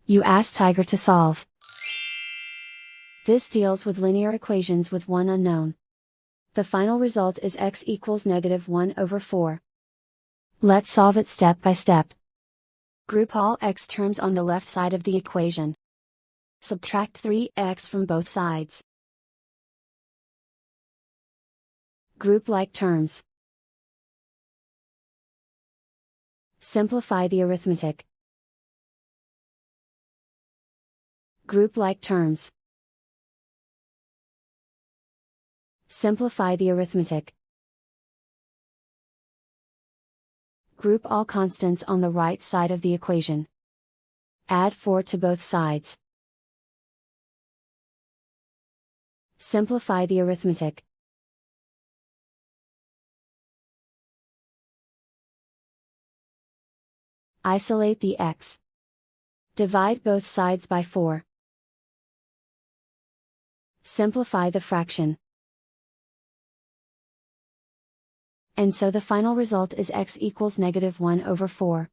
You ask Tiger to solve. This deals with linear equations with one unknown. The final result is x equals -1/4. Let's solve it step by step. Group all x terms on the left side of the equation. Subtract 3x from both sides. Group like terms. Simplify the arithmetic. Group like terms. Simplify the arithmetic. Group all constants on the right side of the equation. Add 4 to both sides. Simplify the arithmetic. Isolate the x. Divide both sides by 4. Simplify the fraction. And so the final result is x equals -1/4.